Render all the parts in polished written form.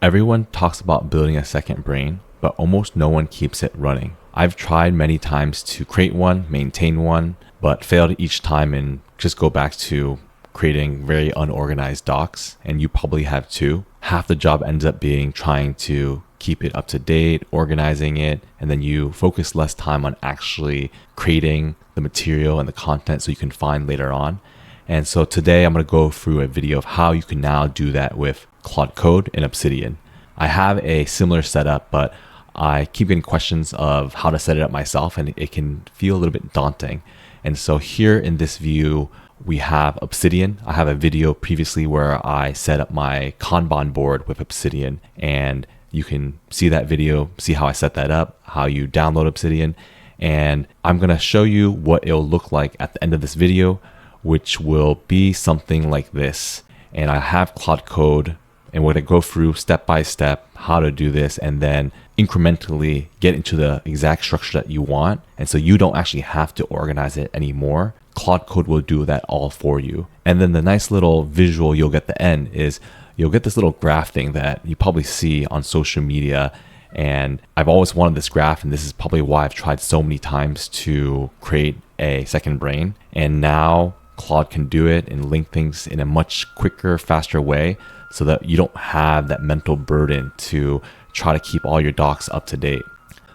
Everyone talks about building a second brain, but almost no one keeps it running. I've tried many times to create one, maintain one, but failed each time and just go back to creating very unorganized docs, and you probably have too. Half the job ends up being trying to keep it up to date, organizing it, and then you focus less time on actually creating the material and the content so you can find later on. And so today I'm going to go through a video of how you can now do that with Claude Code and Obsidian. I have a similar setup, but I keep getting questions of how to set it up myself, and it can feel a little bit daunting. And so here in this view, we have Obsidian. I have a video previously where I set up my Kanban board with Obsidian, and you can see that video, see how I set that up, how you download Obsidian. And I'm going to show you what it'll look like at the end of this video, which will be something like this. And I have Claude Code, and we're going to go through step by step how to do this, and then incrementally get into the exact structure that you want. And so you don't actually have to organize it anymore. Claude Code will do that all for you. And then the nice little visual you'll get at the end is you'll get this little graph thing that you probably see on social media. And I've always wanted this graph, and this is probably why I've tried so many times to create a second brain. And now Claude can do it and link things in a much quicker, faster way so that you don't have that mental burden to try to keep all your docs up to date.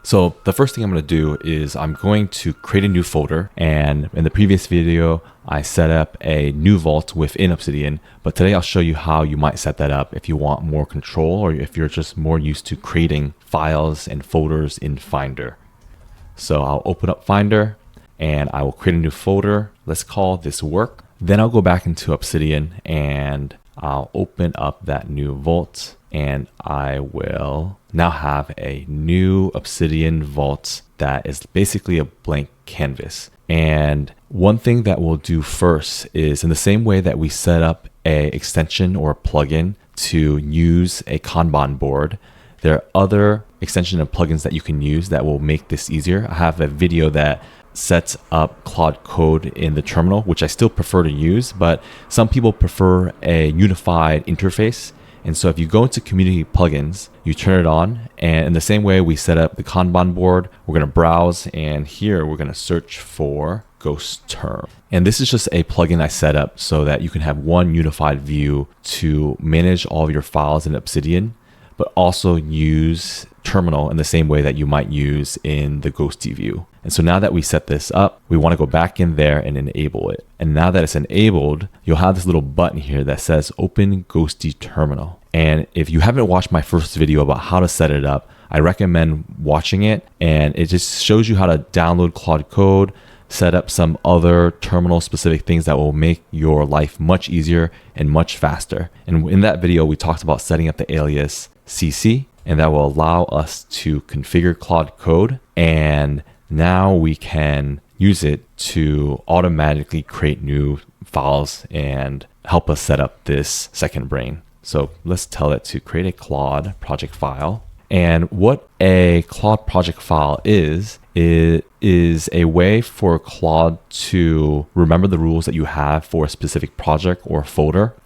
So the first thing I'm going to do is I'm going to create a new folder. And in the previous video, I set up a new vault within Obsidian. But today I'll show you how you might set that up if you want more control, or if you're just more used to creating files and folders in Finder. So I'll open up Finder and I will create a new folder. Let's call this work. Then I'll go back into Obsidian and I'll open up that new vault, and I will now have a new Obsidian vault that is basically a blank canvas. And one thing that we'll do first is, in the same way that we set up a extension or a plugin to use a Kanban board, there are other extension and plugins that you can use that will make this easier. I have a video that sets up Claude Code in the terminal, which I still prefer to use, but some people prefer a unified interface. And so if you go into community plugins, you turn it on, and in the same way we set up the Kanban board, we're going to browse, and here we're going to search for ghost term. And this is just a plugin I set up so that you can have one unified view to manage all of your files in Obsidian, but also use terminal in the same way that you might use in the Ghosty view. And so now that we set this up, we want to go back in there and enable it. And now that it's enabled, you'll have this little button here that says Open Ghosty Terminal. And if you haven't watched my first video about how to set it up, I recommend watching it. And it just shows you how to download Claude Code, set up some other terminal specific things that will make your life much easier and much faster. And in that video, we talked about setting up the alias CC, and that will allow us to configure Claude Code. And now we can use it to automatically create new files and help us set up this second brain. So let's tell it to create a Claude project file. And what a Claude project file is, it is a way for Claude to remember the rules that you have for a specific project or folder.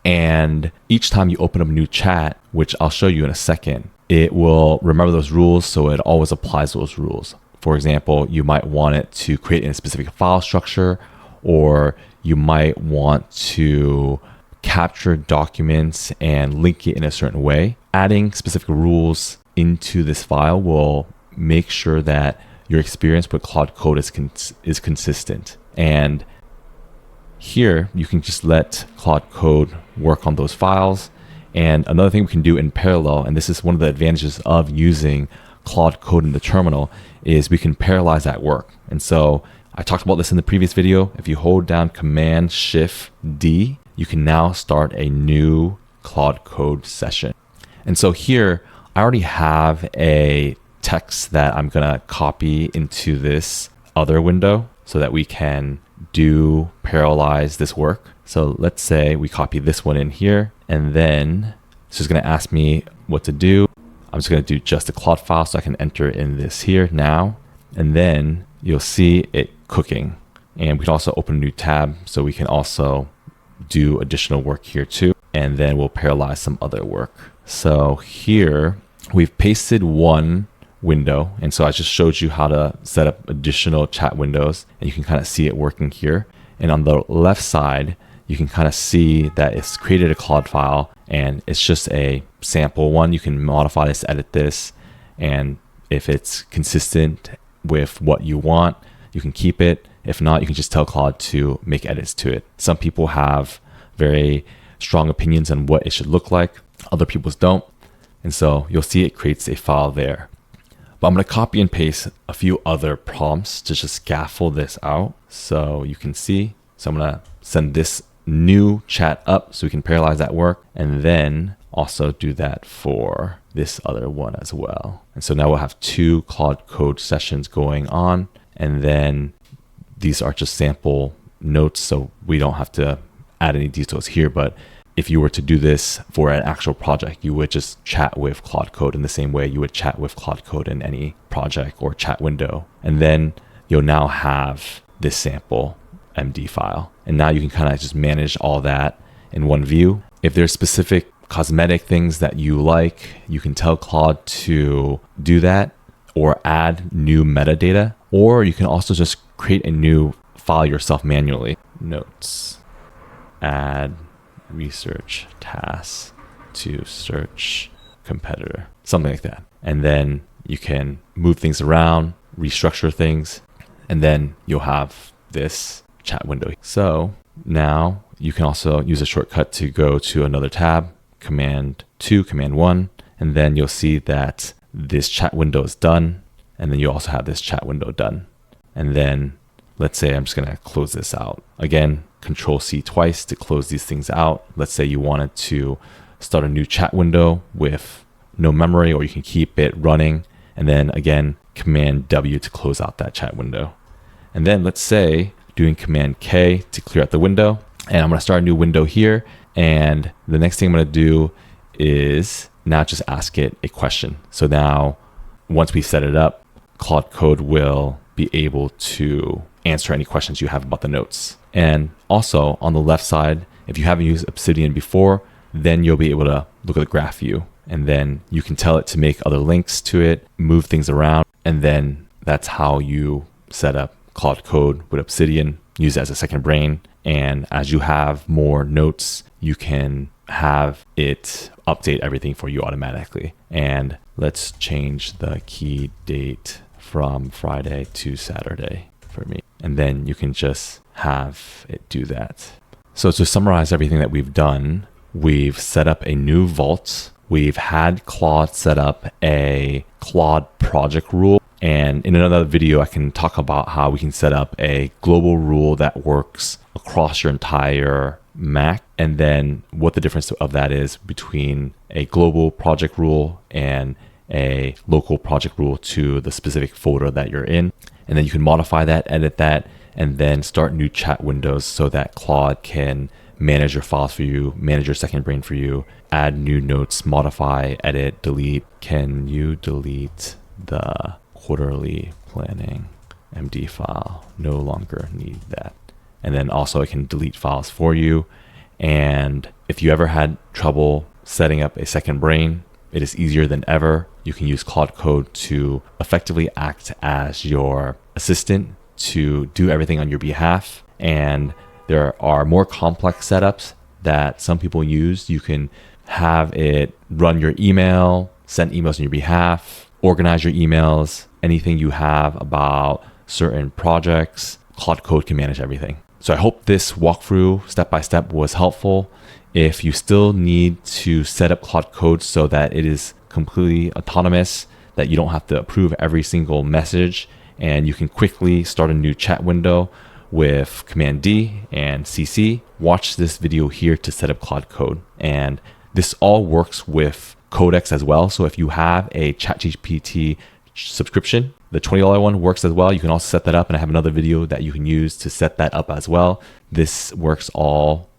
And each time you open up a new chat, which I'll show you in a second, it will remember those rules, so it always applies those rules. For example, you might want it to create in a specific file structure, or you might want to capture documents and link it in a certain way. Adding specific rules into this file will make sure that your experience with Claude Code is consistent. And here you can just let Claude Code work on those files. And another thing we can do in parallel, and this is one of the advantages of using Claude Code in the terminal, is we can parallelize that work. And so I talked about this in the previous video. If you hold down Command-Shift-D, you can now start a new Claude Code session. And so here, I already have a text that I'm gonna copy into this other window so that we can do parallelize this work. So let's say we copy this one in here, and then it's just gonna ask me what to do. I'm just gonna do just a Claude file so I can enter in this here now. And then you'll see it cooking. And we can also open a new tab so we can also do additional work here too. and then we'll parallelize some other work. So here we've pasted one window. And so I just showed you how to set up additional chat windows, and you can kind of see it working here. And on the left side, you can kind of see that it's created a Claude file, and it's just a sample one. You can modify this, edit this, and if it's consistent with what you want, you can keep it. If not, you can just tell Claude to make edits to it. Some people have very strong opinions on what it should look like. Other people's don't. And so you'll see it creates a file there. But I'm going to copy and paste a few other prompts to just scaffold this out so you can see. So I'm going to send this new chat up so we can parallelize that work, and then also do that for this other one as well. And so now we'll have 2 Claude Code sessions going on, and then these are just sample notes, so we don't have to add any details here. But if you were to do this for an actual project, you would just chat with Claude Code in the same way you would chat with Claude Code in any project or chat window. And then you'll now have this sample MD file. And now you can kind of just manage all that in one view. If there's specific cosmetic things that you like, you can tell Claude to do that or add new metadata, or you can also just create a new file yourself manually. Notes, add research tasks to search competitor, something like that. And then you can move things around, restructure things, and then you'll have this chat window. So now you can also use a shortcut to go to another tab, Command 2, Command 1, and then you'll see that this chat window is done. And then you also have this chat window done. And then let's say I'm just going to close this out. Again, Control C twice to close these things out. Let's say you wanted to start a new chat window with no memory, or you can keep it running. And then again, Command W to close out that chat window. And then let's say doing Command K to clear out the window. And I'm going to start a new window here. And the next thing I'm going to do is now just ask it a question. So now once we set it up, Claude Code will be able to answer any questions you have about the notes. And also on the left side, if you haven't used Obsidian before, then you'll be able to look at the graph view, and then you can tell it to make other links to it, move things around, and then that's how you set up Claude Code with Obsidian. Use it as a second brain, and as you have more notes, you can have it update everything for you automatically. And let's change the key date from Friday to Saturday for me. And then you can just have it do that. So to summarize everything that we've done, we've set up a new vault. We've had Claude set up a Claude project rule. And in another video, I can talk about how we can set up a global rule that works across your entire Mac, and then what the difference of that is between a global project rule and a local project rule to the specific folder that you're in. And then you can modify that, edit that, and then start new chat windows so that Claude can manage your files for you, manage your second brain for you, add new notes, modify, edit, delete. Can you delete the quarterly planning MD file? No longer need that. And then also it can delete files for you. And if you ever had trouble setting up a second brain, it is easier than ever. You can use Claude Code to effectively act as your assistant to do everything on your behalf. And there are more complex setups that some people use. You can have it run your email, send emails on your behalf, organize your emails, anything you have about certain projects. Claude Code can manage everything. So I hope this walkthrough step-by-step was helpful. If you still need to set up Claude Code so that it is completely autonomous, that you don't have to approve every single message, and you can quickly start a new chat window with Command D and CC, watch this video here to set up Claude Code. And this all works with Codex as well. So if you have a ChatGPT subscription, the $20 one works as well. You can also set that up, and I have another video that you can use to set that up as well. This works all